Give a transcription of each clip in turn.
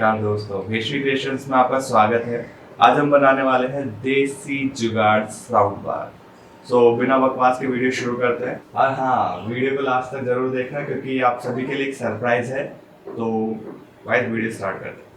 नमस्कार दोस्तों, history creations में आपका स्वागत है। आज हम बनाने वाले हैं देसी जुगाड़ साउंड बार। बिना बकवास के वीडियो शुरू करते हैं। और हाँ, वीडियो को लास्ट तक जरूर देखना क्योंकि आप सभी के लिए एक सरप्राइज है। तो वाइस वीडियो स्टार्ट करते हैं।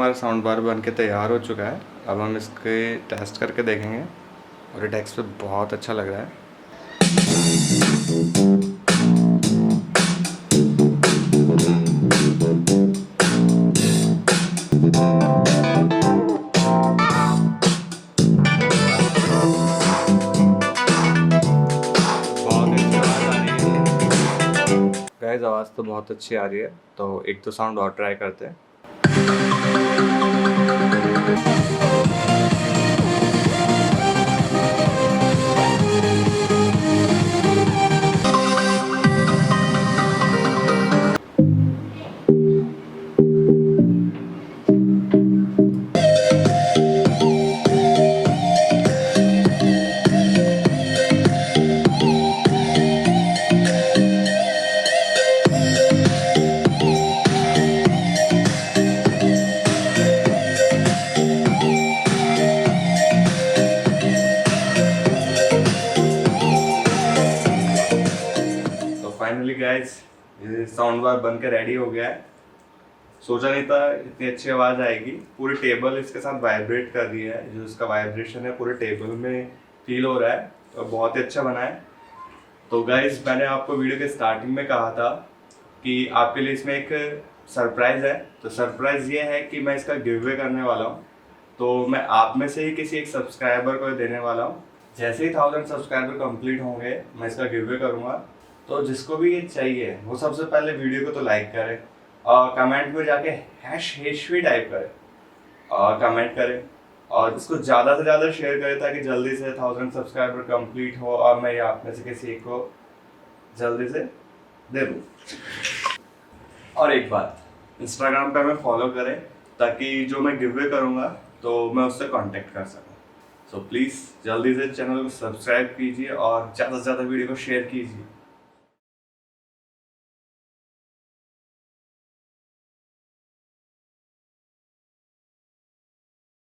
हमारा साउंड बार बन के तैयार हो चुका है। अब हम इसके टेस्ट करके देखेंगे और ये टेक्स्ट पे बहुत अच्छा लग रहा है। गाइस आवाज़ तो बहुत अच्छी आ रही है, तो एक दो साउंड और ट्राई करते हैं। फाइनली गाइस ये साउंड बार बनकर रेडी हो गया है। सोचा नहीं था इतनी अच्छी आवाज़ आएगी। पूरी टेबल इसके साथ वाइब्रेट कर रही है, जो इसका वाइब्रेशन है पूरे टेबल में फील हो रहा है, तो बहुत ही अच्छा बना है। तो गाइस मैंने आपको वीडियो के स्टार्टिंग में कहा था कि आपके लिए इसमें एक सरप्राइज़ है। तो सरप्राइज़ ये है कि मैं इसका गिव अवे करने वाला हूँ। तो मैं आप में से ही किसी एक सब्सक्राइबर को देने वाला हूँ। जैसे ही 1000 सब्सक्राइबर कंप्लीट होंगे मैं इसका गिव अवे करूँगा। तो जिसको भी ये चाहिए वो सबसे पहले वीडियो को तो लाइक करे और कमेंट में जाके हैश भी टाइप करे और कमेंट करे और इसको ज़्यादा से ज़्यादा शेयर करे ताकि जल्दी से 1000 सब्सक्राइबर कंप्लीट हो और मैं आप में से किसी एक को जल्दी से दे दूँ। और एक बात, इंस्टाग्राम पे हमें फॉलो करें ताकि जो मैं गिव अवे करूँगा तो मैं उससे कांटेक्ट कर सकूँ। सो प्लीज़ जल्दी से चैनल को सब्सक्राइब कीजिए और ज़्यादा से ज़्यादा वीडियो को शेयर कीजिए।